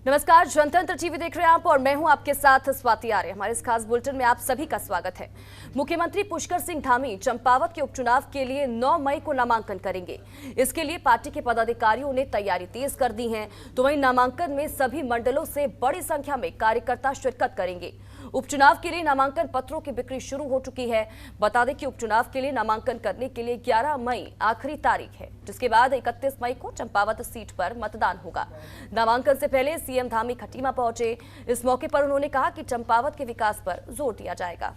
नमस्कार, जनतंत्र टीवी देख रहे हैं आप और मैं हूं आपके साथ स्वाति आर्य। हमारे इस खास बुलेटिन में आप सभी का स्वागत है। मुख्यमंत्री पुष्कर सिंह धामी चंपावत के उपचुनाव के लिए 9 मई को नामांकन करेंगे। इसके लिए पार्टी के पदाधिकारियों ने तैयारी तेज कर दी है। तो वहीं नामांकन में सभी मंडलों से बड़ी संख्या में कार्यकर्ता शिरकत करेंगे। उपचुनाव के लिए नामांकन पत्रों की बिक्री शुरू हो चुकी है। बता दें कि उपचुनाव के लिए नामांकन करने के लिए 11 मई आखिरी तारीख है, जिसके बाद 31 मई को चंपावत सीट पर मतदान होगा। नामांकन से पहले सीएम धामी खटीमा पहुंचे। इस मौके पर उन्होंने कहा कि चंपावत के विकास पर जोर दिया जाएगा।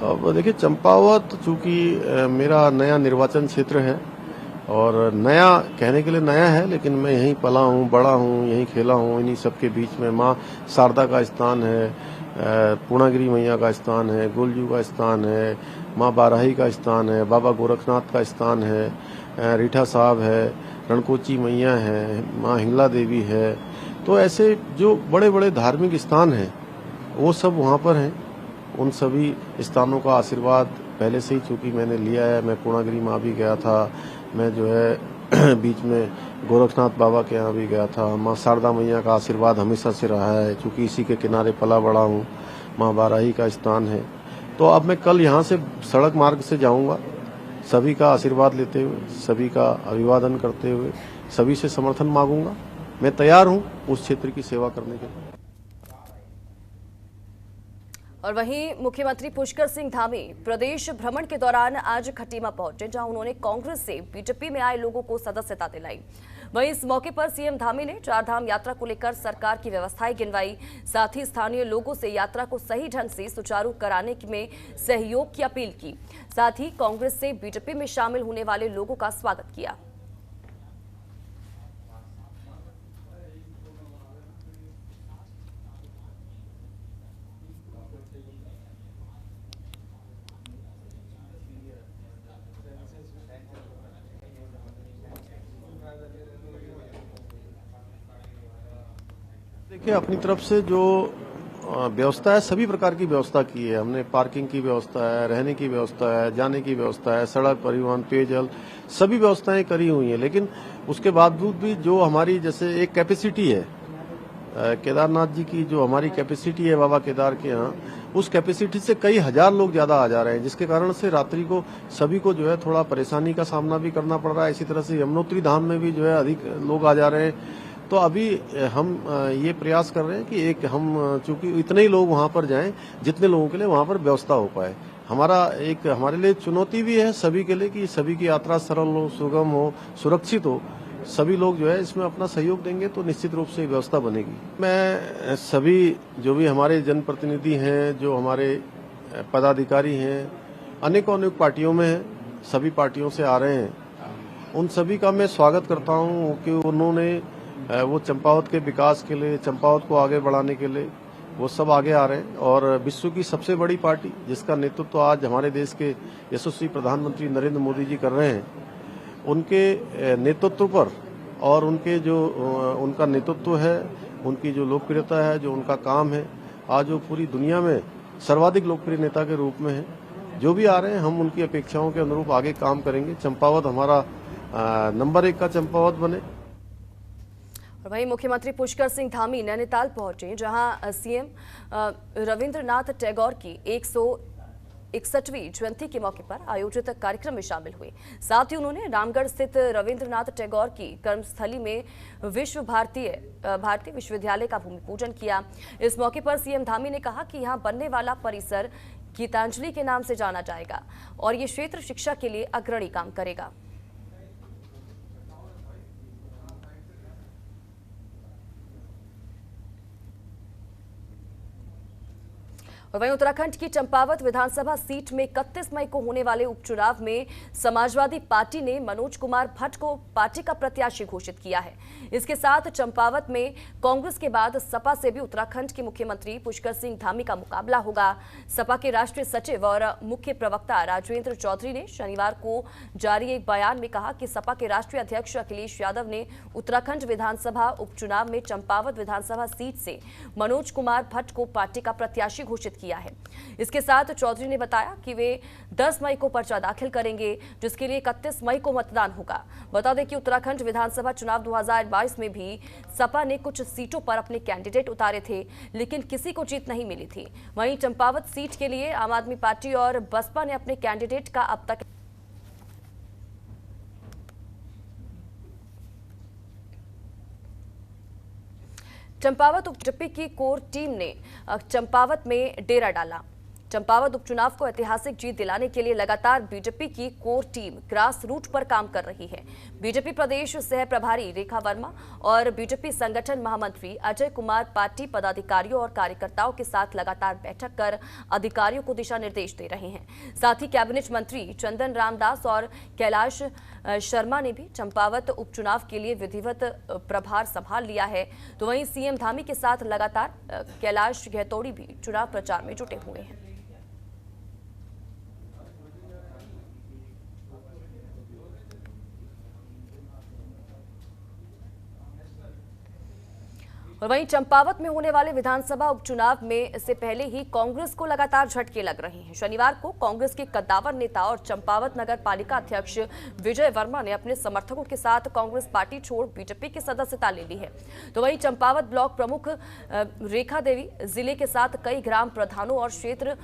अब देखिए, चंपावत चूंकि मेरा नया निर्वाचन क्षेत्र है और नया कहने के लिए नया है, लेकिन मैं यहीं पला हूँ, बड़ा हूँ, यहीं खेला हूँ। इन्हीं सबके बीच में माँ शारदा का स्थान है, पूर्णागिरी मैया का स्थान है, गोलजू का स्थान है, माँ बाराही का स्थान है, बाबा गोरखनाथ का स्थान है, रीठा साहब है, रणकोची मैया है, माँ हिंगला देवी है। तो ऐसे जो बड़े बड़े धार्मिक स्थान हैं वो सब वहाँ पर हैं। उन सभी स्थानों का आशीर्वाद पहले से ही चूंकि मैंने लिया है। मैं पूर्णागिरी माँ भी गया था, मैं जो है बीच में गोरखनाथ बाबा के यहाँ भी गया था। माँ शारदा मैया का आशीर्वाद हमेशा से रहा है, चूंकि इसी के किनारे पला बड़ा हूँ। माँ बाराही का स्थान है। तो अब मैं कल यहाँ से सड़क मार्ग से जाऊँगा, सभी का आशीर्वाद लेते हुए, सभी का अभिवादन करते हुए, सभी से समर्थन मांगूंगा। मैं तैयार हूँ उस क्षेत्र की सेवा करने के लिए। और वहीं मुख्यमंत्री पुष्कर सिंह धामी प्रदेश भ्रमण के दौरान आज खटीमा पहुंचे, जहां उन्होंने कांग्रेस से बीजेपी में आए लोगों को सदस्यता दिलाई। वहीं इस मौके पर सीएम धामी ने चारधाम यात्रा को लेकर सरकार की व्यवस्थाएं गिनवाई। साथ ही स्थानीय लोगों से यात्रा को सही ढंग से सुचारू कराने में सहयोग की अपील की। साथ ही कांग्रेस से बीजेपी में शामिल होने वाले लोगों का स्वागत किया। देखिए, अपनी तरफ से जो व्यवस्था है, सभी प्रकार की व्यवस्था की है हमने। पार्किंग की व्यवस्था है, रहने की व्यवस्था है, जाने की व्यवस्था है, सड़क, परिवहन, पेयजल, सभी व्यवस्थाएं करी हुई हैं। लेकिन उसके बावजूद भी जो हमारी जैसे एक कैपेसिटी है, केदारनाथ जी की जो हमारी कैपेसिटी है बाबा केदार के यहाँ, उस कैपेसिटी से कई हजार लोग ज्यादा आ जा रहे हैं, जिसके कारण से रात्रि को सभी को जो है थोड़ा परेशानी का सामना भी करना पड़ रहा है। इसी तरह से यमुनोत्री धाम में भी जो है अधिक लोग आ जा रहे हैं। तो अभी हम ये प्रयास कर रहे हैं कि एक हम चूंकि इतने ही लोग वहां पर जाएं जितने लोगों के लिए वहां पर व्यवस्था हो पाए। हमारे लिए चुनौती भी है सभी के लिए कि सभी की यात्रा सरल हो, सुगम हो, सुरक्षित हो। सभी लोग जो है इसमें अपना सहयोग देंगे तो निश्चित रूप से व्यवस्था बनेगी। मैं सभी जो भी हमारे जनप्रतिनिधि हैं, जो हमारे पदाधिकारी हैं, अनेक पार्टियों में हैं, सभी पार्टियों से आ रहे हैं, उन सभी का मैं स्वागत करता हूं कि उन्होंने वो चंपावत के विकास के लिए, चंपावत को आगे बढ़ाने के लिए वो सब आगे आ रहे हैं। और विश्व की सबसे बड़ी पार्टी जिसका नेतृत्व आज हमारे देश के यशस्वी प्रधानमंत्री नरेंद्र मोदी जी कर रहे हैं, उनके नेतृत्व पर और उनके जो उनका नेतृत्व है, उनकी जो लोकप्रियता है, जो उनका काम है, आज वो पूरी दुनिया में सर्वाधिक लोकप्रिय नेता के रूप में है। जो भी आ रहे हैं हम उनकी अपेक्षाओं के अनुरूप आगे काम करेंगे। चंपावत हमारा नंबर 1 का चंपावत बने। वहीं मुख्यमंत्री पुष्कर सिंह धामी नैनीताल पहुंचे, जहां सीएम रविंद्रनाथ टैगोर की 161वीं जयंती के मौके पर आयोजित कार्यक्रम में शामिल हुए। साथ ही उन्होंने रामगढ़ स्थित रविंद्रनाथ टैगोर की कर्मस्थली में भारतीय विश्वविद्यालय का भूमि पूजन किया। इस मौके पर सीएम धामी ने कहा कि यहां बनने वाला परिसर गीतांजलि के नाम से जाना जाएगा और ये क्षेत्र शिक्षा के लिए अग्रणी काम करेगा। और वहीं उत्तराखंड की चंपावत विधानसभा सीट में 31 मई को होने वाले उपचुनाव में समाजवादी पार्टी ने मनोज कुमार भट्ट को पार्टी का प्रत्याशी घोषित किया है। इसके साथ चंपावत में कांग्रेस के बाद सपा से भी उत्तराखंड के मुख्यमंत्री पुष्कर सिंह धामी का मुकाबला होगा। सपा के राष्ट्रीय सचिव और मुख्य प्रवक्ता राजेंद्र चौधरी ने शनिवार को जारी एक बयान में कहा कि सपा के राष्ट्रीय अध्यक्ष अखिलेश यादव ने उत्तराखंड विधानसभा उपचुनाव में चंपावत विधानसभा सीट से मनोज कुमार भट्ट को पार्टी का प्रत्याशी घोषित किया किया है। इसके साथ चौधरी ने बताया कि वे 10 मई को पर्चा दाखिल करेंगे, जिसके लिए 31 मई को मतदान होगा। बता दें कि उत्तराखंड विधानसभा चुनाव 2022 में भी सपा ने कुछ सीटों पर अपने कैंडिडेट उतारे थे, लेकिन किसी को जीत नहीं मिली थी। वहीं चंपावत सीट के लिए आम आदमी पार्टी और बसपा ने अपने कैंडिडेट का अब तक चंपावत उपचुनाव की कोर टीम ने चंपावत में डेरा डाला। चंपावत उपचुनाव को ऐतिहासिक जीत दिलाने के लिए लगातार बीजेपी की कोर टीम ग्रास रूट पर काम कर रही है। बीजेपी प्रदेश सह प्रभारी रेखा वर्मा और बीजेपी संगठन महामंत्री अजय कुमार पार्टी पदाधिकारियों और कार्यकर्ताओं के साथ लगातार बैठक कर अधिकारियों को दिशा निर्देश दे रहे हैं। साथ ही कैबिनेट मंत्री चंदन रामदास और कैलाश शर्मा ने भी चंपावत उपचुनाव के लिए विधिवत प्रभार संभाल लिया है। तो वहीं सीएम धामी के साथ लगातार कैलाश गहतोड़ी भी चुनाव प्रचार में जुटे हुए हैं। और वहीं चंपावत में होने वाले विधानसभा उपचुनाव में से पहले ही कांग्रेस को लगातार झटके लग रहे हैं। शनिवार को कांग्रेस के कद्दावर नेता और चंपावत नगर पालिका अध्यक्ष विजय वर्मा ने अपने समर्थकों के साथ कांग्रेस पार्टी छोड़ बीजेपी की सदस्यता ले ली है। तो वहीं चंपावत ब्लॉक प्रमुख रेखा देवी, जिले के साथ कई ग्राम प्रधानों और क्षेत्र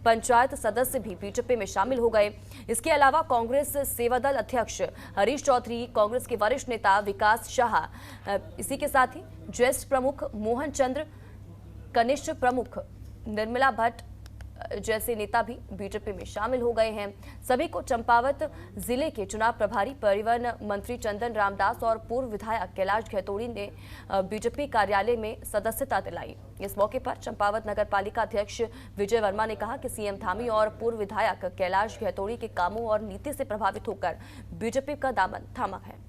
पंचायत सदस्य भी बीजेपी में शामिल हो गए। इसके अलावा कांग्रेस सेवादल अध्यक्ष हरीश चौधरी, कांग्रेस के वरिष्ठ नेता विकास शाह, इसी के साथ ही ज्येष्ठ प्रमुख मोहन चंद्र, कनिष्ठ प्रमुख निर्मला भट्ट जैसे नेता भी बीजेपी में शामिल हो गए हैं। सभी को चंपावत जिले के चुनाव प्रभारी परिवहन मंत्री चंदन रामदास और पूर्व विधायक कैलाश गहतोड़ी ने बीजेपी कार्यालय में सदस्यता दिलाई। इस मौके पर चंपावत नगर पालिका अध्यक्ष विजय वर्मा ने कहा कि सीएम धामी और पूर्व विधायक कैलाश गहतोड़ी के कामों और नीति से प्रभावित होकर बीजेपी का दामन थामा है।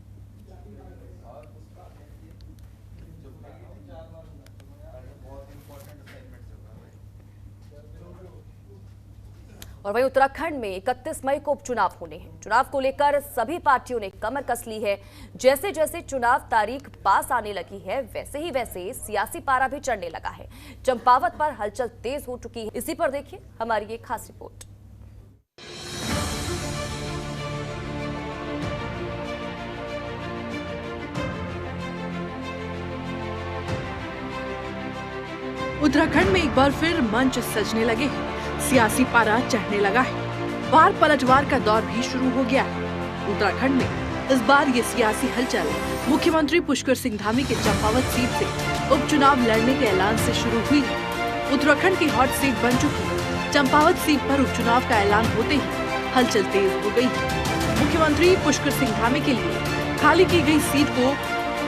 और वहीं उत्तराखंड में 31 मई को उपचुनाव होने हैं। चुनाव को लेकर सभी पार्टियों ने कमर कस ली है। जैसे जैसे चुनाव तारीख पास आने लगी है, वैसे ही वैसे सियासी पारा भी चढ़ने लगा है। चंपावत पर हलचल तेज हो चुकी है। इसी पर देखिए हमारी ये खास रिपोर्ट। उत्तराखंड में एक बार फिर मंच सजने लगे हैं। सियासी पारा चढ़ने लगा है। वार पलटवार का दौर भी शुरू हो गया है। उत्तराखंड में इस बार ये सियासी हलचल मुख्यमंत्री पुष्कर सिंह धामी के चंपावत सीट से उपचुनाव लड़ने के ऐलान से शुरू हुई है। उत्तराखंड की हॉट सीट बन चुकी चंपावत सीट पर उपचुनाव का ऐलान होते ही हलचल तेज हो गई है। मुख्यमंत्री पुष्कर सिंह धामी के लिए खाली की गई सीट को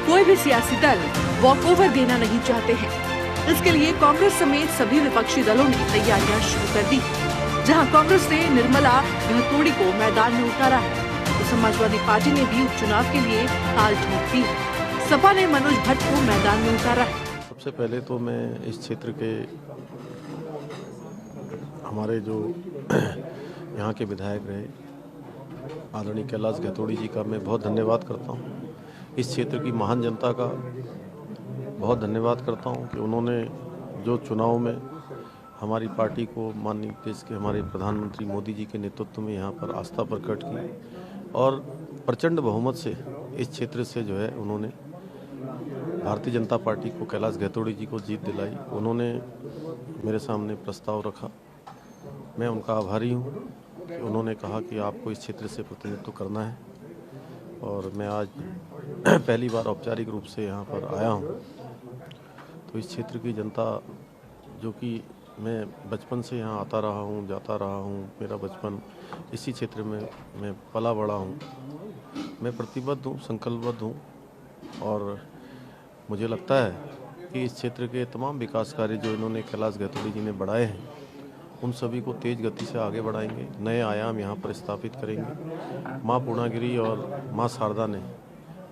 कोई भी सियासी दल वॉकओवर देना नहीं चाहते हैं। इसके लिए कांग्रेस समेत सभी विपक्षी दलों ने तैयारियां शुरू कर दी। जहां कांग्रेस ने निर्मला गहतोड़ी को मैदान में उतारा है, तो समाजवादी पार्टी ने भी उपचुनाव के लिए ताल ठोक दी। सपा ने मनोज भट्ट को मैदान में उतारा है। सबसे पहले तो मैं इस क्षेत्र के हमारे जो यहाँ के विधायक रहे आदरणीय कैलाश गहतोड़ी जी का मैं बहुत धन्यवाद करता हूँ। इस क्षेत्र की महान जनता का बहुत धन्यवाद करता हूं कि उन्होंने जो चुनाव में हमारी पार्टी को माननीय देश के हमारे प्रधानमंत्री मोदी जी के नेतृत्व में यहाँ पर आस्था प्रकट की और प्रचंड बहुमत से इस क्षेत्र से जो है उन्होंने भारतीय जनता पार्टी को कैलाश गहतोड़ी जी को जीत दिलाई। उन्होंने मेरे सामने प्रस्ताव रखा। मैं उनका आभारी हूँ कि उन्होंने कहा कि आपको इस क्षेत्र से प्रतिनिधित्व करना है और मैं आज पहली बार औपचारिक रूप से यहाँ पर आया हूँ। तो इस क्षेत्र की जनता जो कि मैं बचपन से यहाँ आता रहा हूँ, जाता रहा हूँ, मेरा बचपन इसी क्षेत्र में मैं पला बड़ा हूँ। मैं प्रतिबद्ध हूँ, संकल्पबद्ध हूँ और मुझे लगता है कि इस क्षेत्र के तमाम विकास कार्य जो इन्होंने कैलाश गहतोड़ी जी ने बढ़ाए हैं, उन सभी को तेज गति से आगे बढ़ाएंगे, नए आयाम यहाँ पर स्थापित करेंगे। माँ पूर्णागिरी और माँ शारदा ने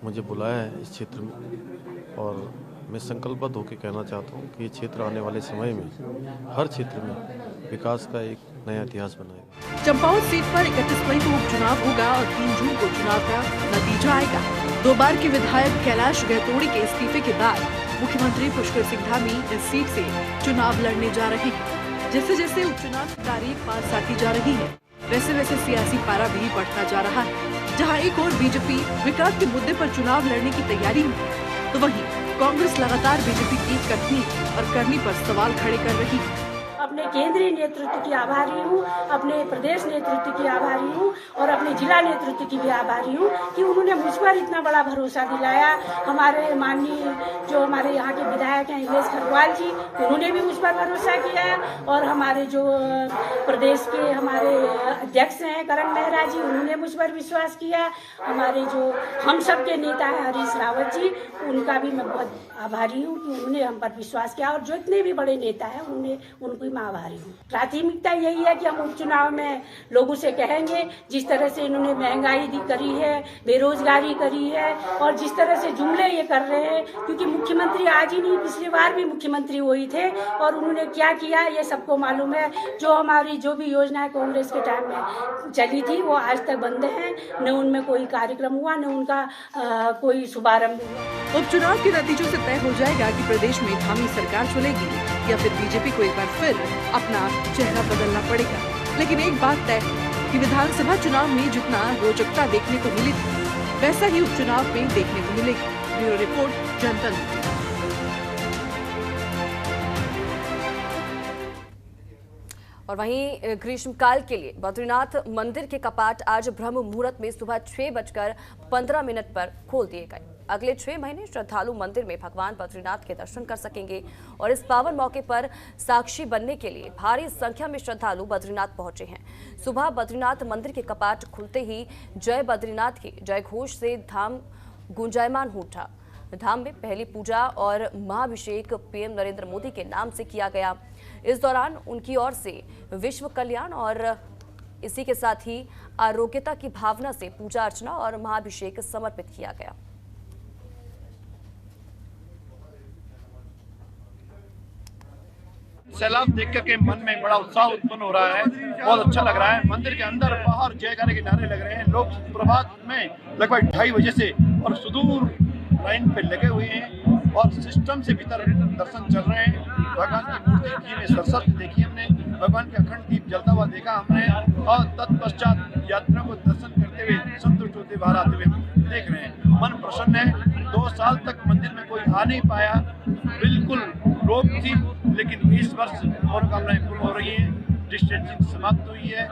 मुझे बुलाया है इस क्षेत्र में और मैं संकल्पबद्ध होकर कहना चाहता हूँ कि ये क्षेत्र आने वाले समय में हर क्षेत्र में विकास का एक नया इतिहास बनाएगा। चंपावत सीट पर 31 मई को उपचुनाव होगा और 3 जून को चुनाव का नतीजा आएगा। 2 बार के विधायक कैलाश गहतोड़ी के इस्तीफे के बाद मुख्यमंत्री पुष्कर सिंह धामी इस सीट से चुनाव लड़ने जा रहे हैं। जैसे जैसे उपचुनाव की तारीख पास आती जा रही है, वैसे वैसे सियासी पारा भी बढ़ता जा रहा है। जहां एक और बीजेपी विकास के मुद्दे पर चुनाव लड़ने की तैयारी में, तो वहीं कांग्रेस लगातार बीजेपी की कथनी और करनी पर सवाल खड़े कर रही है। अपने केंद्रीय नेतृत्व की आभारी हूँ, अपने प्रदेश नेतृत्व की आभारी हूँ और अपने जिला नेतृत्व की भी आभारी हूँ कि उन्होंने मुझ पर इतना बड़ा भरोसा दिलाया। हमारे माननीय जो हमारे यहाँ के विधायक हैं इलेश खरवाल जी, उन्होंने भी मुझ पर भरोसा किया और हमारे जो प्रदेश के हमारे अध्यक्ष हैं करण मेहरा जी, उन्होंने मुझ पर विश्वास किया। हमारे जो हम सब के नेता हैं हरीश रावत जी, उनका भी मैं बहुत आभारी हूँ कि उन्होंने हम पर विश्वास किया और जो इतने भी बड़े नेता हैं उनको मैं आभारी हूँ। प्राथमिकता यही है कि हम उपचुनाव में लोगों से कहेंगे जिस तरह से इन्होंने महंगाई करी है, बेरोजगारी करी है और जिस तरह से जुमले ये कर रहे हैं, क्योंकि मुख्यमंत्री आज ही नहीं पिछली बार भी मुख्यमंत्री वही थे और उन्होंने क्या किया ये सबको मालूम है। जो हमारी जो भी योजनाएं कांग्रेस के टाइम में चली थी वो आज तक बंद है, न उनमें कोई कार्यक्रम हुआ न उनका कोई शुभारंभ हुआ। उपचुनाव के नतीजों से तय हो जाएगा कि प्रदेश में धामी सरकार चलेगी या फिर बीजेपी को एक बार फिर अपना चेहरा बदलना पड़ेगा। लेकिन एक बात तय है कि विधानसभा चुनाव में जितना रोचकता देखने को मिली थी, वैसा ही उपचुनाव में देखने को मिलेगी। ब्यूरो रिपोर्ट, जनतंत्र। और वहीं ग्रीष्मकाल के लिए बद्रीनाथ मंदिर के कपाट आज ब्रह्म मुहूर्त में सुबह 6:15 पर खोल दिए गए। अगले 6 महीने श्रद्धालु मंदिर में भगवान बद्रीनाथ के दर्शन कर सकेंगे और इस पावन मौके पर साक्षी बनने के लिए भारी संख्या में श्रद्धालु बद्रीनाथ पहुंचे हैं। सुबह बद्रीनाथ मंदिर के कपाट खुलते ही जय बद्रीनाथ के जय घोष से धाम गुंजायमान हो उठा। धाम में पहली पूजा और महाअभिषेक पीएम नरेंद्र मोदी के नाम से किया गया। इस दौरान उनकी ओर से विश्व कल्याण और इसी के साथ ही आरोग्यता की भावना से पूजा अर्चना और महाअभिषेक समर्पित किया गया। सैलाब देख करके मन में बड़ा उत्साह उत्पन्न हो रहा है, बहुत अच्छा लग रहा है। मंदिर के अंदर बाहर जयकारे के नारे लग रहे हैं। लोग प्रभात में लगभग 2:30 बजे से और सुदूर लाइन पे लगे हुए हैं और सिस्टम से भीतर दर्शन चल रहे हैं। भगवान की मूर्ति की सरस्वती देखी हमने, भगवान के अखंड दीप जलता हुआ देखा हमने और तत्पश्चात यात्रा को दर्शन करते हुए संतुष्ट होते बाहर आते हुए देख रहे हैं। मन प्रसन्न है। 2 साल तक मंदिर में कोई आ नहीं पाया, बिल्कुल रोक थी, लेकिन इस वर्ष मनोकामनाएं पूर्ण हो रही है। डिस्टेंसिंग समाप्त हुई है,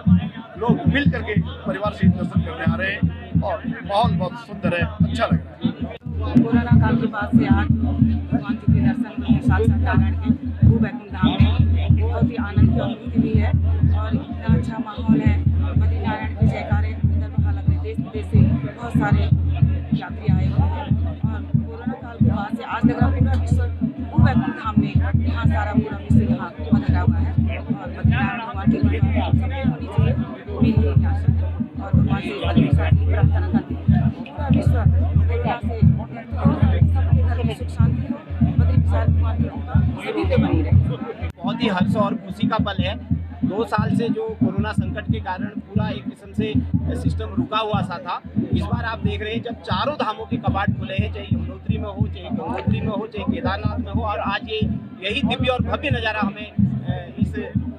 लोग मिल करके परिवार से दर्शन करने आ रहे हैं और माहौल बहुत सुंदर है, अच्छा लग रहा है। कोरोना काल के बाद से आज भगवान जी के दर्शन हुए, साक्षात नारायण के भू बैकुंठ धाम में बहुत ही आनंद की अनुभूति हुई है और इतना अच्छा माहौल है। बद्रीनारायण के जयकारे अंदर बाहर लग रहे, देश विदेश से बहुत सारे यात्री आए हुए हैं और कोरोना काल के बाद से आज लग रहा पूरा विश्व भू बैकुंठ धाम में यहाँ सारा पूरा विश्व यहाँ बदला हुआ है और बद्रीनारायण भगवान की कृपा सबकी होनी चाहिए, मेरी यही आशा है और भगवान से प्रार्थना करती है पूरा विश्व कोरोना से सबके घर में सुख शांति हो, बद्री प्रसाद भगवान की कृपा सभी पे बनी रहे। बहुत ही हर्ष और खुशी का पल है। 2 साल से जो कोरोना संकट के कारण पूरा एक किस्म से सिस्टम रुका हुआ सा था, इस बार आप देख रहे हैं जब चारों धामों के कपाट खुले हैं, चाहे यमुनोत्री में हो, चाहे गंगोत्री में हो, चाहे केदारनाथ में हो, और आज यही दिव्य और भव्य नज़ारा हमें इस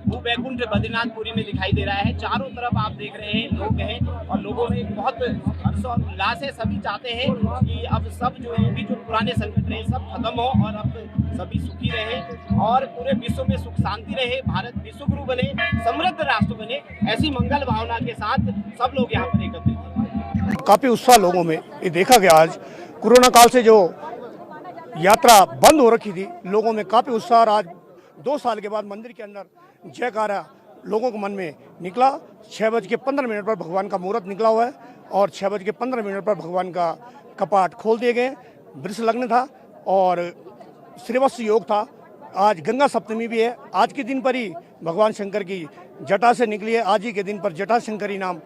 भू बैकुंठ बद्रीनाथपुरी में दिखाई दे रहा है। चारों तरफ आप देख रहे हैं लोग हैं और लोगों में बहुत हर्ष और उल्लास है। सभी चाहते हैं कि अब सब जो पुराने संकट रहे सब खत्म हो और अब सभी सुखी रहे और पूरे विश्व में सुख शांति रहे, भारत विश्वगुरु बने, समृद्ध राष्ट्र बने। ऐसी मंगल भावना के साथ सब लोग यहाँ पर एकत्रित हैं। काफी उत्साह लोगों में ये देखा गया। आज कोरोना काल से जो यात्रा बंद हो रखी थी, लोगों में काफी उत्साह। आज 2 साल के बाद मंदिर के अंदर जयकारा लोगों के मन में निकला। 6:15 पर भगवान का मुहूर्त निकला हुआ है और 6:15 पर भगवान का कपाट खोल दिए गए। वृष लग्न था और श्रीवत्स योग था। आज गंगा सप्तमी भी है। आज के दिन पर ही भगवान शंकर की जटा से निकली है। आज ही के दिन पर जटा शंकरी नाम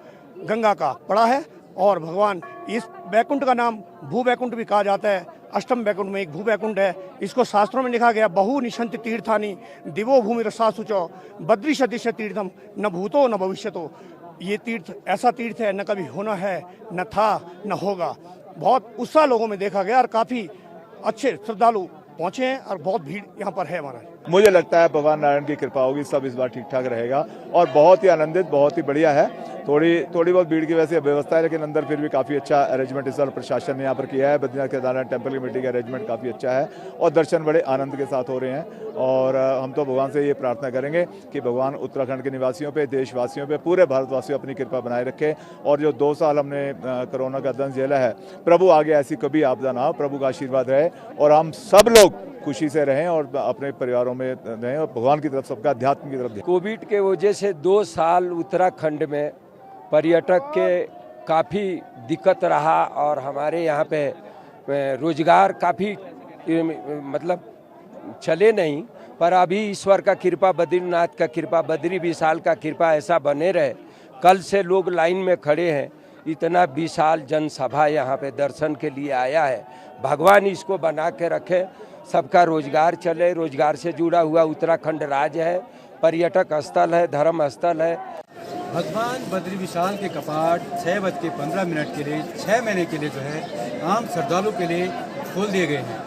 गंगा का पड़ा है और भगवान इस बैकुंठ का नाम भू बैकुंठ भी कहा जाता है। अष्टम बैकुंठ में एक भू बैकुंठ है। इसको शास्त्रों में लिखा गया, बहु निशंत तीर्थानि दिवो भूमि रसासुचो बद्री सदृश तीर्थम न भूतो न भविष्यतो। ये तीर्थ ऐसा तीर्थ है, न कभी होना है, न था, न होगा। बहुत उत्साह लोगों में देखा गया और काफ़ी अच्छे श्रद्धालु पहुँचे हैं और बहुत भीड़ यहाँ पर है महाराज। मुझे लगता है भगवान नारायण की कृपा होगी, सब इस बार ठीक ठाक रहेगा और बहुत ही आनंदित, बहुत ही बढ़िया है। थोड़ी बहुत भीड़ की वैसे व्यवस्था है, लेकिन अंदर फिर भी काफ़ी अच्छा अरेंजमेंट इस साल प्रशासन ने यहाँ पर किया है। बद्रीनाथ केदारनाथ टेम्पल कमेटी का अरेंजमेंट काफ़ी अच्छा है और दर्शन बड़े आनंद के साथ हो रहे हैं। और हम तो भगवान से ये प्रार्थना करेंगे कि भगवान उत्तराखंड के निवासियों पे, देशवासियों पे, पूरे भारतवासियों अपनी कृपा बनाए रखे। और जो 2 साल हमने कोरोना का दंश झेला है, प्रभु आगे ऐसी कभी आपदा ना हो, प्रभु का आशीर्वाद रहे और हम सब लोग खुशी से रहें और अपने परिवारों में रहें और भगवान की तरफ सबका अध्यात्म की तरफ। कोविड के वजह से 2 साल उत्तराखंड में पर्यटक के काफ़ी दिक्कत रहा और हमारे यहाँ पे रोजगार काफ़ी मतलब चले नहीं, पर अभी ईश्वर का कृपा, बद्रीनाथ का कृपा, बद्री विशाल का कृपा ऐसा बने रहे। कल से लोग लाइन में खड़े हैं, इतना विशाल जनसभा यहाँ पे दर्शन के लिए आया है। भगवान इसको बना के रखे, सबका रोजगार चले। रोजगार से जुड़ा हुआ उत्तराखंड राज्य है, पर्यटक स्थल है, धर्म स्थल है। भगवान बद्री विशाल के कपाट 6:15 के लिए 6 महीने के लिए जो है आम श्रद्धालु के लिए खोल दिए गए हैं।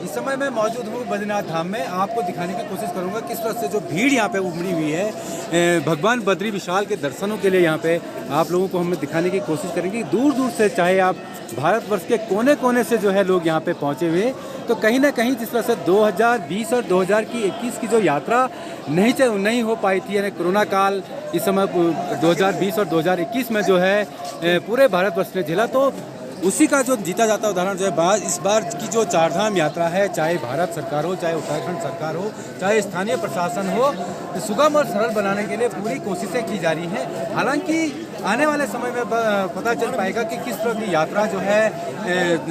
इस समय मैं मौजूद हूँ बद्रीनाथ धाम में। आपको दिखाने की कोशिश करूँगा किस तरह से जो भीड़ यहाँ पे उमड़ी हुई है भगवान बद्री विशाल के दर्शनों के लिए। यहाँ पे आप लोगों को हम दिखाने की कोशिश करेंगे। दूर दूर से, चाहे आप भारतवर्ष के कोने कोने से जो है लोग यहाँ पे पहुँचे हुए, तो कहीं ना कहीं जिस तरह से 2020 और 2021 की जो यात्रा नहीं हो पाई थी, यानी कोरोना काल इस समय 2020 और 2021 में जो है पूरे भारतवर्ष ने झेला, तो उसी का जो जीता जाता उदाहरण जो है इस बार की जो 4 धाम यात्रा है, चाहे भारत सरकार हो, चाहे उत्तराखंड सरकार हो, चाहे स्थानीय प्रशासन हो, सुगम और सरल बनाने के लिए पूरी कोशिशें की जा रही हैं। हालांकि आने वाले समय में पता चल पाएगा कि किस तरह की यात्रा जो है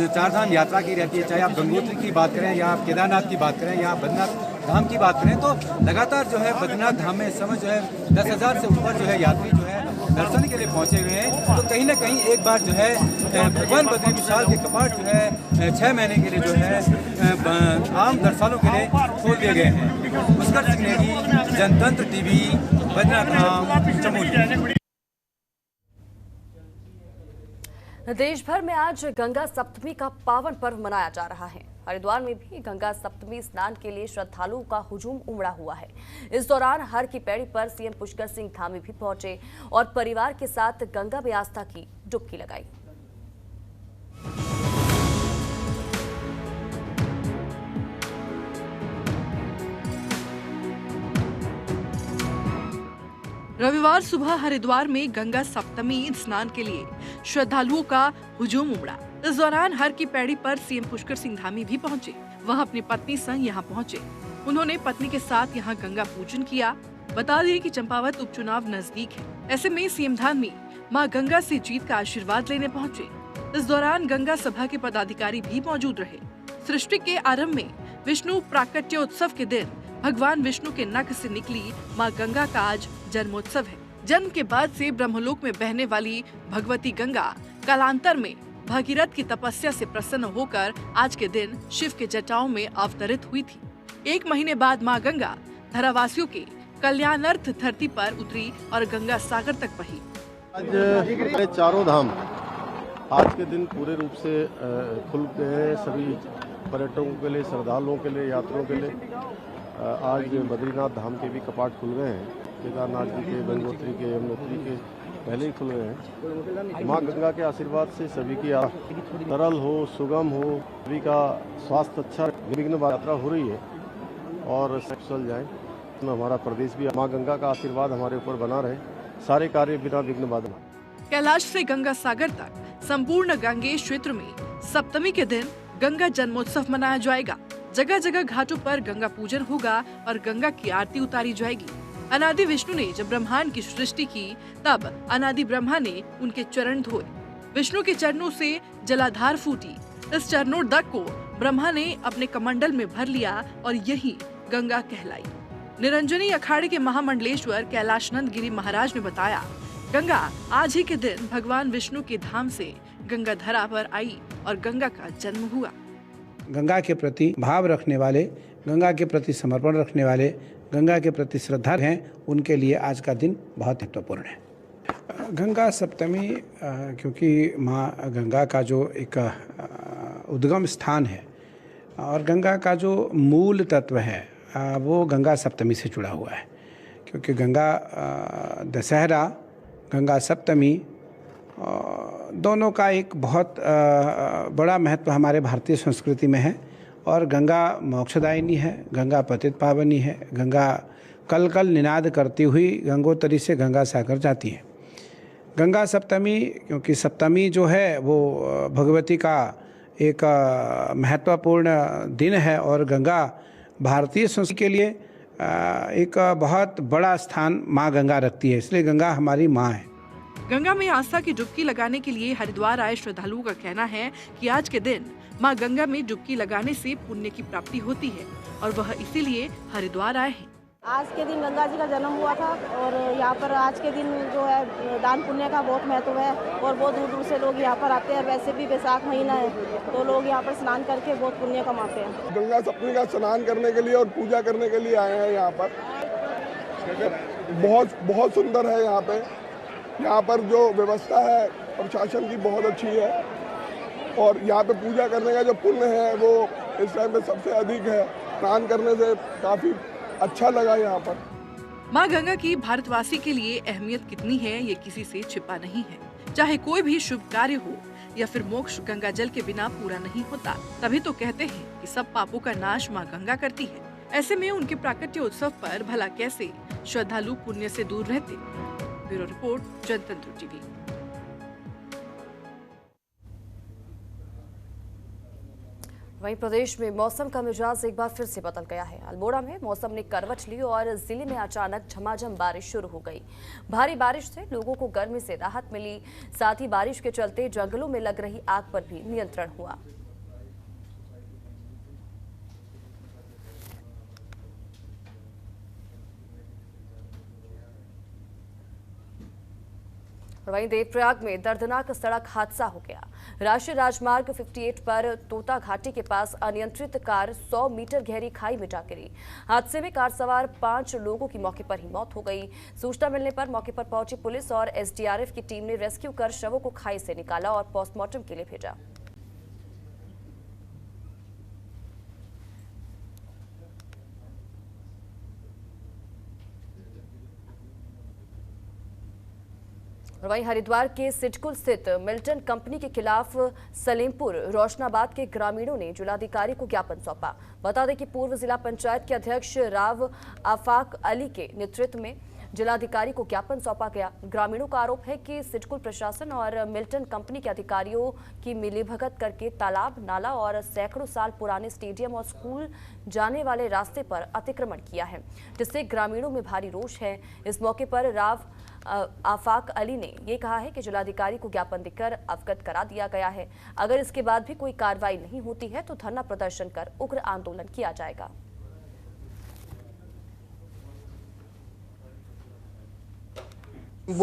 4 धाम यात्रा की रहती है। चाहे आप गंगोत्री की बात करें या आप केदारनाथ की बात करें या बद्रीनाथ धाम की बात करें, तो लगातार जो है बद्रीनाथ धाम में इस समय जो है 10,000 से ऊपर जो है यात्री जो है दर्शन के लिए पहुंचे हुए हैं। तो कहीं ना कहीं एक बार जो है भगवान बद्री विशाल के कपाट जो है 6 महीने के लिए जो है आम दर्शकों के लिए खोल दिए गए हैं। उत्कर्ष सिंह नेगी, जनतंत्र टीवी, बद्रीनाथ धाम, चमोली। देश भर में आज गंगा सप्तमी का पावन पर्व मनाया जा रहा है। हरिद्वार में भी गंगा सप्तमी स्नान के लिए श्रद्धालुओं का हुजूम उमड़ा हुआ है। इस दौरान हर की पैड़ी पर सीएम पुष्कर सिंह धामी भी पहुंचे और परिवार के साथ गंगा में आस्था की डुबकी लगाई। रविवार सुबह हरिद्वार में गंगा सप्तमी स्नान के लिए श्रद्धालुओं का हुजूम उमड़ा। इस दौरान हर की पैड़ी पर सीएम पुष्कर सिंह धामी भी पहुंचे। वह अपनी पत्नी संग यहां पहुंचे। उन्होंने पत्नी के साथ यहां गंगा पूजन किया। बता दें कि चंपावत उपचुनाव नजदीक है, ऐसे में सीएम धामी मां गंगा से जीत का आशीर्वाद लेने पहुंचे। इस दौरान गंगा सभा के पदाधिकारी भी मौजूद रहे। सृष्टि के आरंभ में विष्णु प्राकट्योत्सव के दिन भगवान विष्णु के नख से निकली मां गंगा का आज जन्मोत्सव है। जन्म के बाद से ब्रह्मलोक में बहने वाली भगवती गंगा कालांतर में भगीरथ की तपस्या से प्रसन्न होकर आज के दिन शिव के जटाओं में अवतरित हुई थी। 1 महीने बाद मां गंगा धरावासियों के कल्याणार्थ धरती पर उतरी और गंगा सागर तक बही। आज चारों धाम आज के दिन पूरे रूप से खुल गए हैं सभी पर्यटकों के लिए, श्रद्धालुओं के लिए, यात्रियों के लिए। आज बद्रीनाथ धाम के भी कपाट खुल गए हैं। केदारनाथ जी के, गंगोत्री के, यमुनोत्री के पहले ही खुल गए हैं। माँ गंगा के आशीर्वाद से सभी की सरल हो, सुगम हो, सभी का स्वास्थ्य अच्छा, निर्विघ्न यात्रा हो रही है और सफल जाए। तो हमारा प्रदेश भी माँ गंगा का आशीर्वाद हमारे ऊपर बना रहे, सारे कार्य बिना विघ्न बाधित। कैलाश से गंगा सागर तक संपूर्ण गंगेश क्षेत्र में सप्तमी के दिन गंगा जन्मोत्सव मनाया जाएगा। जगह जगह घाटों पर गंगा पूजन होगा और गंगा की आरती उतारी जाएगी। अनादि विष्णु ने जब ब्रह्मांड की सृष्टि की, तब अनादि ब्रह्मा ने उनके चरण धोए। विष्णु के चरणों से जलाधार फूटी। इस चरणोदक को ब्रह्मा ने अपने कमंडल में भर लिया और यही गंगा कहलाई। निरंजनी अखाड़े के महामंडलेश्वर कैलाशनंद गिरी महाराज ने बताया, गंगा आज ही के दिन भगवान विष्णु के धाम से गंगा धरा पर आई और गंगा का जन्म हुआ। गंगा के प्रति भाव रखने वाले, गंगा के प्रति समर्पण रखने वाले, गंगा के प्रति श्रद्धा हैं, उनके लिए आज का दिन बहुत महत्वपूर्ण है। गंगा सप्तमी क्योंकि माँ गंगा का जो एक उद्गम स्थान है और गंगा का जो मूल तत्व है, वो गंगा सप्तमी से जुड़ा हुआ है, क्योंकि गंगा दशहरा, गंगा सप्तमी दोनों का एक बहुत बड़ा महत्व हमारे भारतीय संस्कृति में है। और गंगा मोक्षदायिनी है, गंगा पतित पावनी है। गंगा कल कल निनाद करती हुई गंगोत्री से गंगा सागर जाती है। गंगा सप्तमी, क्योंकि सप्तमी जो है वो भगवती का एक महत्वपूर्ण दिन है और गंगा भारतीय संस्कृति के लिए एक बहुत बड़ा स्थान माँ गंगा रखती है, इसलिए गंगा हमारी माँ है। गंगा में आस्था की डुबकी लगाने के लिए हरिद्वार आए श्रद्धालुओं का कहना है कि आज के दिन मां गंगा में डुबकी लगाने से पुण्य की प्राप्ति होती है और वह इसीलिए हरिद्वार आए हैं। आज के दिन गंगा जी का जन्म हुआ था और यहाँ पर आज के दिन जो है दान पुण्य का बहुत महत्व है और बहुत दूर दूर से लोग यहाँ पर आते हैं। वैसे भी बैसाख महीना है तो लोग यहाँ पर स्नान करके बहुत पुण्य कमाते हैं। गंगा सप्तमी का स्नान करने के लिए और पूजा करने के लिए आए हैं यहाँ पर। बहुत सुंदर है यहाँ पे। यहाँ पर जो व्यवस्था है प्रशासन की बहुत अच्छी है और यहाँ पे पूजा करने का जो पुण्य है वो इस टाइम पे सबसे अधिक है। स्नान करने से काफी अच्छा लगा यहाँ पर। माँ गंगा की भारतवासी के लिए अहमियत कितनी है ये किसी से छिपा नहीं है। चाहे कोई भी शुभ कार्य हो या फिर मोक्ष गंगा जल के बिना पूरा नहीं होता। तभी तो कहते हैं कि सब पापों का नाश माँ गंगा करती है। ऐसे में उनके प्राकट्य उत्सव पर भला कैसे श्रद्धालु पुण्य से दूर रहते। ब्यूरो रिपोर्ट, जनतंत्र टीवी। वहीं प्रदेश में मौसम का मिजाज एक बार फिर से बदल गया है। अल्मोड़ा में मौसम ने करवट ली और जिले में अचानक झमाझम बारिश शुरू हो गई। भारी बारिश से लोगों को गर्मी से राहत मिली, साथ ही बारिश के चलते जंगलों में लग रही आग पर भी नियंत्रण हुआ। वहीं देवप्रयाग में दर्दनाक सड़क हादसा हो गया। राष्ट्रीय राजमार्ग 58 पर तोता घाटी के पास अनियंत्रित कार 100 मीटर गहरी खाई में जा गिरी। हादसे में कार सवार 5 लोगों की मौके पर ही मौत हो गई। सूचना मिलने पर मौके पर पहुंची पुलिस और एसडीआरएफ की टीम ने रेस्क्यू कर शवों को खाई से निकाला और पोस्टमार्टम के लिए भेजा। और वहीं हरिद्वार के सिडकुल स्थित मिल्टन कंपनी के खिलाफ सलेमपुर रोशनाबाद के ग्रामीणों ने जिलाधिकारी को ज्ञापन सौंपा। बता दें कि पूर्व जिला पंचायत के अध्यक्ष राव आफाक अली के नेतृत्व में जिलाधिकारी को ज्ञापन सौंपा गया। ग्रामीणों का आरोप है कि सिडकुल प्रशासन और मिल्टन कंपनी के अधिकारियों की मिलीभगत करके तालाब, नाला और सैकड़ों साल पुराने स्टेडियम और स्कूल जाने वाले रास्ते पर अतिक्रमण किया है, जिससे ग्रामीणों में भारी रोष है। इस मौके पर राव आफाक अली ने ये कहा है कि जिलाधिकारी को ज्ञापन देकर अवगत करा दिया गया है। अगर इसके बाद भी कोई कार्रवाई नहीं होती है तो धरना प्रदर्शन कर उग्र आंदोलन किया जाएगा।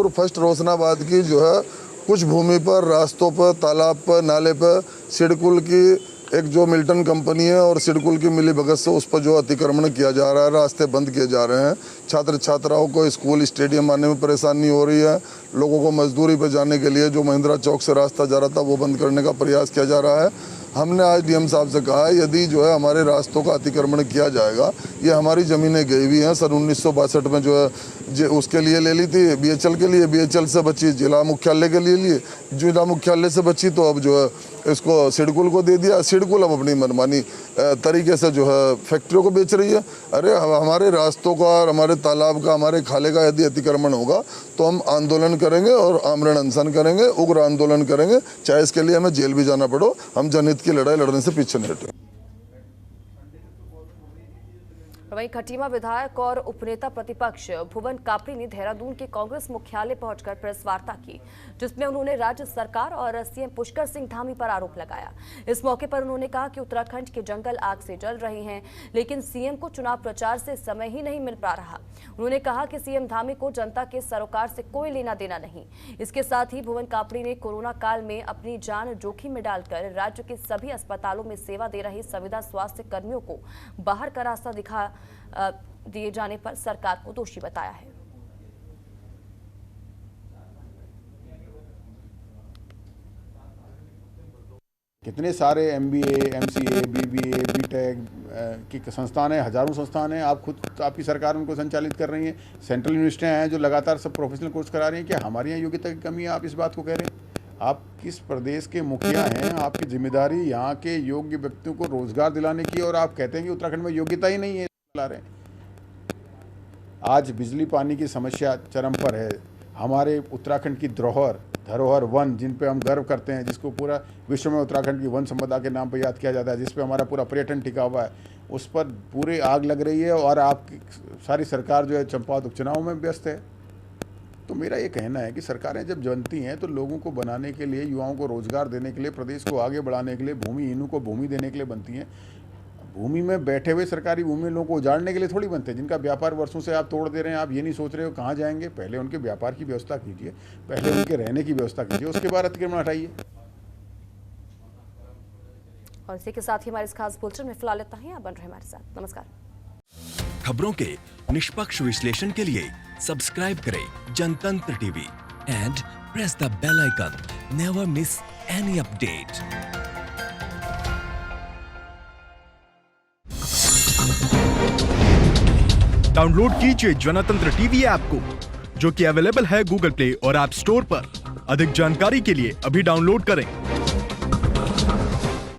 फर्स्ट रोशनाबाद की जो है कुछ भूमि पर, रास्तों पर, तालाब पर, नाले पर सिडकुल की एक जो मिल्टन कंपनी है और सिडकुल की मिलीभगत से उस पर जो अतिक्रमण किया जा रहा है, रास्ते बंद किए जा रहे हैं। छात्र छात्राओं को स्कूल स्टेडियम आने में परेशानी हो रही है। लोगों को मजदूरी पर जाने के लिए जो महिंद्रा चौक से रास्ता जा रहा था वो बंद करने का प्रयास किया जा रहा है। हमने आज डीएम साहब से कहा है यदि जो है हमारे रास्तों का अतिक्रमण किया जाएगा, ये हमारी ज़मीनें गई हुई हैं सन 1962 में जो है उसके लिए ले ली थी, बीएचएल के लिए, बीएचएल से बची जिला मुख्यालय के लिए जिला मुख्यालय से बची तो अब जो है इसको सिडकुल को दे दिया। सिडकुल अब अपनी मनमानी तरीके से जो है फैक्ट्रियों को बेच रही है। अरे हमारे रास्तों का और हमारे तालाब का, हमारे खाले का यदि अतिक्रमण होगा तो हम आंदोलन करेंगे और आमरण अनशन करेंगे, उग्र आंदोलन करेंगे, चाहे इसके लिए हमें जेल भी जाना पड़ो। हम जनहित की लड़ाई लड़ने से पीछे नहीं हटेंगे। वहीं खटीमा विधायक और उपनेता प्रतिपक्ष भुवन कापड़ी ने देहरादून के कांग्रेस मुख्यालय पहुंचकर प्रेस वार्ता की, जिसमें उन्होंने राज्य सरकार और सीएम पुष्कर सिंह धामी पर आरोप लगाया। इस मौके पर उन्होंने कहा कि उत्तराखंड के जंगल आग से जल रहे हैं, लेकिन सीएम को चुनाव प्रचार से समय ही नहीं मिल पा रहा। उन्होंने कहा कि सीएम धामी को जनता के सरोकार से कोई लेना देना नहीं। इसके साथ ही भुवन कापड़ी ने कोरोना काल में अपनी जान जोखिम में डालकर राज्य के सभी अस्पतालों में सेवा दे रहे संविदा स्वास्थ्य कर्मियों को बाहर का रास्ता दिखा दिए जाने पर सरकार को दोषी बताया है। कितने सारे MBA, MCA, BBA, BTech की संस्थान हैं, हजारों संस्थान हैं। आप खुद आपकी सरकार उनको संचालित कर रही है। सेंट्रल यूनिवर्सिटियाँ हैं जो लगातार सब प्रोफेशनल कोर्स करा रही हैं। क्या हमारे यहाँ योग्यता की कमी है? आप इस बात को कह रहे हैं? आप किस प्रदेश के मुखिया हैं? आपकी जिम्मेदारी यहाँ के योग्य व्यक्तियों को रोजगार दिलाने की, और आप कहते हैं कि उत्तराखंड में योग्यता ही नहीं है। ला रहे हैं। आज बिजली पानी की समस्या चरम पर है। हमारे उत्तराखंड की धरोहर वन, जिन पे हम गर्व करते हैं, जिसको पूरा विश्व में उत्तराखंड की वन संपदा के नाम पर याद किया जाता है, जिस पे हमारा पूरा पर्यटन टिका हुआ है, उस पर पूरी आग लग रही है। और आपकी सारी सरकार जो है चंपावत उपचुनाव में व्यस्त है। तो मेरा ये कहना है कि सरकारें जब बनती हैं तो लोगों को बनाने के लिए, युवाओं को रोजगार देने के लिए, प्रदेश को आगे बढ़ाने के लिए, भूमिहीनों को भूमि देने के लिए बनती हैं। भूमि में बैठे हुए सरकारी भूमि लोगों को उजाड़ने के लिए थोड़ी बनते हैं, जिनका व्यापार वर्षों से आप तोड़ दे रहे हैं। आप ये नहीं सोच रहे हो कहाँ जाएंगे। पहले उनके व्यापार की व्यवस्था कीजिए, पहले उनके रहने की व्यवस्था कीजिए, उसके बाद अतिक्रमण हटाइए। और इसी के साथ ही हमारे इस खास बुलेटिन में फिलहाल इतना ही। आप बन रहे हमारे साथ। नमस्कार। खबरों के निष्पक्ष विश्लेषण के लिए सब्सक्राइब करें Jantantra TV and press the bell icon. Never miss any update. Download कीजिए जनतंत्र टीवी ऐप को, जो कि अवेलेबल है गूगल प्ले और ऐप स्टोर पर। अधिक जानकारी के लिए अभी डाउनलोड करें।